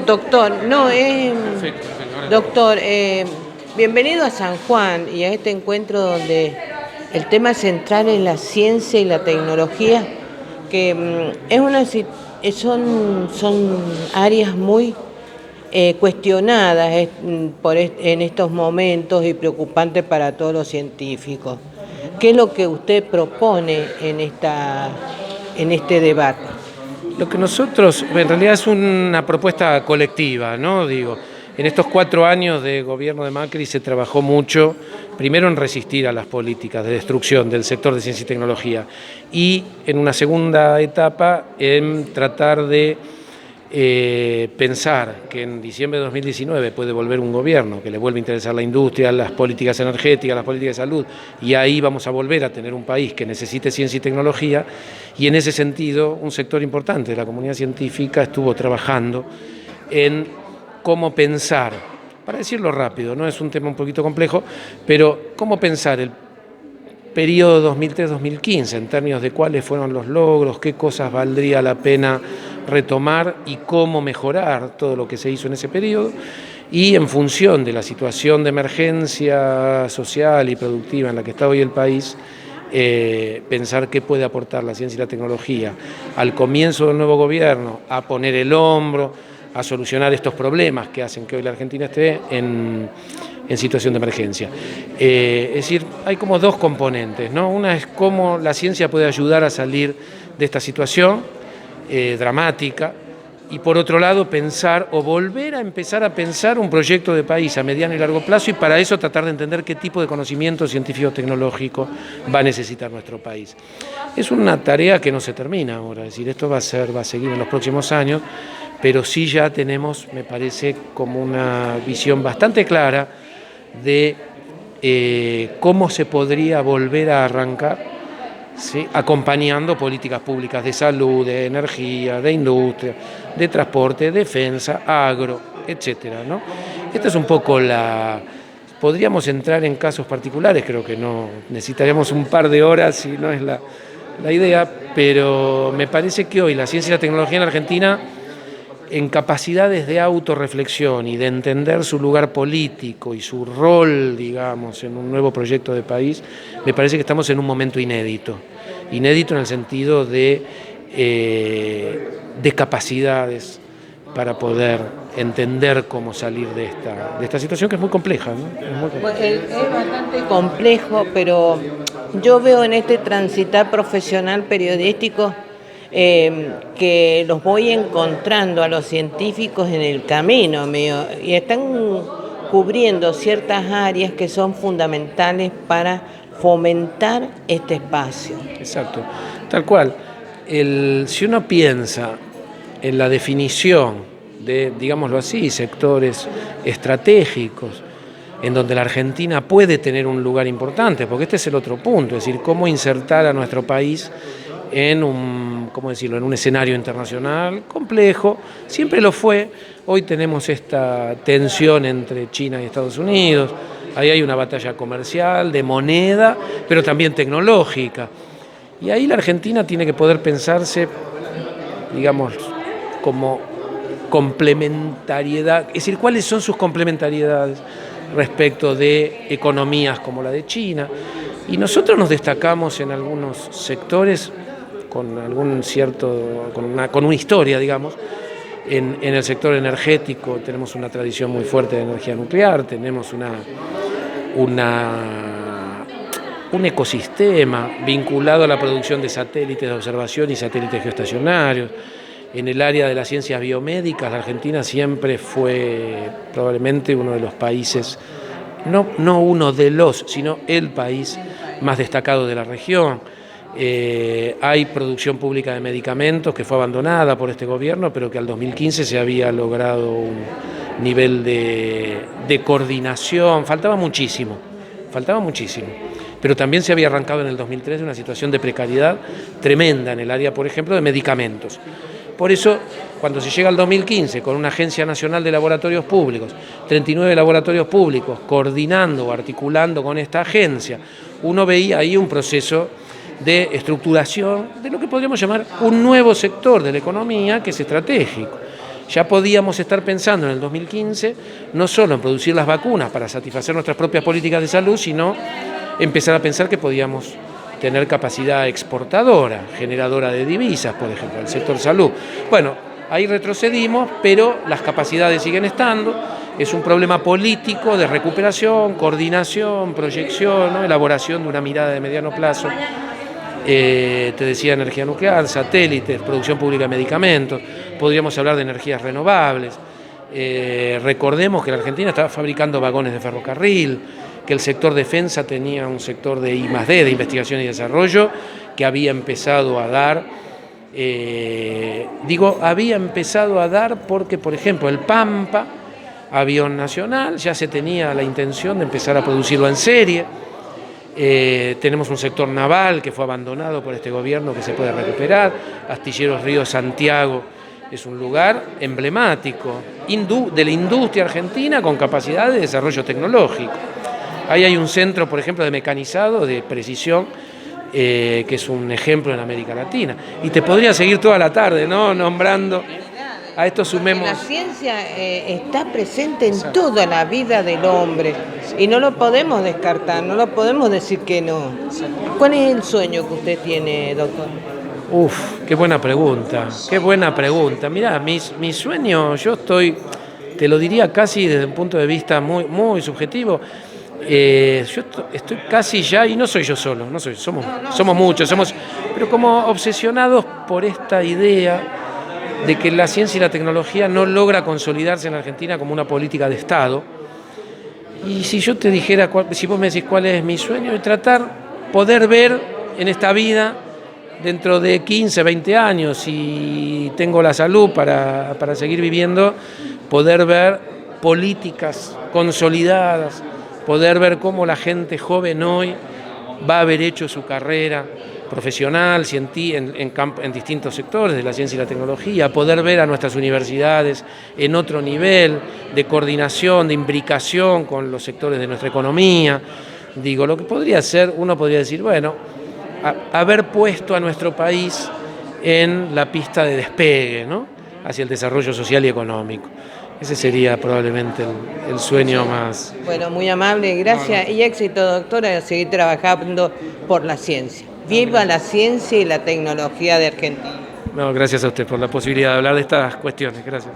Doctor, no, Perfecto, ahora doctor, bienvenido a San Juan y a este encuentro donde el tema central es la ciencia y la tecnología, que son áreas muy cuestionadas en estos momentos y preocupantes para todos los científicos. ¿Qué es lo que usted propone en este debate? lo que nosotros, en realidad es una propuesta colectiva, ¿no? Digo, en estos 4 años de gobierno de Macri se trabajó mucho, primero en resistir a las políticas de destrucción del sector de ciencia y tecnología, y en una segunda etapa en tratar de pensar que en diciembre de 2019 puede volver un gobierno que le vuelve a interesar la industria, las políticas energéticas, las políticas de salud, y ahí vamos a volver a tener un país que necesite ciencia y tecnología, y en ese sentido un sector importante de la comunidad científica estuvo trabajando en cómo pensar, para decirlo rápido, no es un tema un poquito complejo, pero cómo pensar el periodo 2003-2015 en términos de cuáles fueron los logros, qué cosas valdría la pena retomar y cómo mejorar todo lo que se hizo en ese periodo, y en función de la situación de emergencia social y productiva en la que está hoy el país, pensar qué puede aportar la ciencia y la tecnología al comienzo del nuevo gobierno, a poner el hombro, a solucionar estos problemas que hacen que hoy la Argentina esté en situación de emergencia. Es decir, hay como dos componentes, ¿no? Una es cómo la ciencia puede ayudar a salir de esta situación dramática, y por otro lado pensar o volver a empezar a pensar un proyecto de país a mediano y largo plazo, y para eso tratar de entender qué tipo de conocimiento científico-tecnológico va a necesitar nuestro país. Es una tarea que no se termina ahora, es decir, esto va a seguir en los próximos años, pero sí ya tenemos, me parece, como una visión bastante clara de cómo se podría volver a arrancar, ¿sí?, acompañando políticas públicas de salud, de energía, de industria, de transporte, defensa, agro, etcétera, ¿no? Esta es un poco podríamos entrar en casos particulares, creo que no necesitaríamos un par de horas si no es la idea, pero me parece que hoy la ciencia y la tecnología en la Argentina, en capacidades de autorreflexión y de entender su lugar político y su rol, digamos, en un nuevo proyecto de país, me parece que estamos en un momento inédito. Inédito en el sentido de capacidades para poder entender cómo salir de esta situación, que es muy compleja, ¿no? Es bastante complejo, pero yo veo en este transitar profesional periodístico que los voy encontrando a los científicos en el camino mío y están cubriendo ciertas áreas que son fundamentales para fomentar este espacio. Exacto, tal cual. Si uno piensa en la definición de, digámoslo así, sectores estratégicos, en donde la Argentina puede tener un lugar importante, porque este es el otro punto, es decir, cómo insertar a nuestro país en en un escenario internacional complejo, siempre lo fue. Hoy tenemos esta tensión entre China y Estados Unidos, ahí hay una batalla comercial, de moneda, pero también tecnológica. Y ahí la Argentina tiene que poder pensarse, digamos, como complementariedad, es decir, cuáles son sus complementariedades respecto de economías como la de China. Y nosotros nos destacamos en algunos sectores con una historia, digamos. En el sector energético tenemos una tradición muy fuerte de energía nuclear, tenemos un ecosistema vinculado a la producción de satélites de observación y satélites geoestacionarios. En el área de las ciencias biomédicas, la Argentina siempre fue probablemente uno de los países, no uno de los, sino el país más destacado de la región. Hay producción pública de medicamentos que fue abandonada por este gobierno, pero que al 2015 se había logrado un nivel de coordinación. Faltaba muchísimo, pero también se había arrancado en el 2003 una situación de precariedad tremenda en el área, por ejemplo, de medicamentos. Por eso, cuando se llega al 2015 con una Agencia Nacional de Laboratorios Públicos, 39 laboratorios públicos coordinando o articulando con esta agencia, uno veía ahí un proceso de estructuración de lo que podríamos llamar un nuevo sector de la economía que es estratégico. ya podíamos estar pensando en el 2015 no solo en producir las vacunas para satisfacer nuestras propias políticas de salud, sino empezar a pensar que podíamos tener capacidad exportadora, generadora de divisas, por ejemplo, el sector salud. Bueno, ahí retrocedimos, pero las capacidades siguen estando. Es un problema político de recuperación, coordinación, proyección, ¿no? Elaboración de una mirada de mediano plazo. Te decía energía nuclear, satélites, producción pública de medicamentos, podríamos hablar de energías renovables. Recordemos que la Argentina estaba fabricando vagones de ferrocarril, que el sector defensa tenía un sector de I+D, de investigación y desarrollo, que había empezado a dar, había empezado a dar porque, por ejemplo, el Pampa, avión nacional, ya se tenía la intención de empezar a producirlo en serie. Tenemos un sector naval que fue abandonado por este gobierno que se puede recuperar. Astilleros Río Santiago es un lugar emblemático de la industria argentina con capacidad de desarrollo tecnológico. Ahí hay un centro, por ejemplo, de mecanizado, de precisión, que es un ejemplo en América Latina. Y te podría seguir toda la tarde, ¿no? Nombrando. A esto sumemos... La ciencia está presente en toda la vida del hombre y no lo podemos descartar, no lo podemos decir que no. ¿Cuál es el sueño que usted tiene, doctor? Qué buena pregunta, qué buena pregunta. Mirá, mi sueño, te lo diría casi desde un punto de vista muy, muy subjetivo. Yo estoy casi ya, y no soy yo solo, somos muchos, pero como obsesionados por esta idea de que la ciencia y la tecnología no logra consolidarse en Argentina como una política de Estado. Y si yo te dijera, si vos me decís cuál es mi sueño, es poder ver en esta vida, dentro de 15, 20 años, si tengo la salud para seguir viviendo, poder ver políticas consolidadas, poder ver cómo la gente joven hoy va a haber hecho su carrera profesional, en distintos sectores de la ciencia y la tecnología, poder ver a nuestras universidades en otro nivel de coordinación, de imbricación con los sectores de nuestra economía. Lo que podría ser, uno podría decir, bueno, haber puesto a nuestro país en la pista de despegue, ¿no?, hacia el desarrollo social y económico. Ese sería probablemente el sueño más... Bueno, muy amable, gracias y éxito, doctora, a seguir trabajando por la ciencia. Viva la ciencia y la tecnología de Argentina. No, gracias a usted por la posibilidad de hablar de estas cuestiones. Gracias.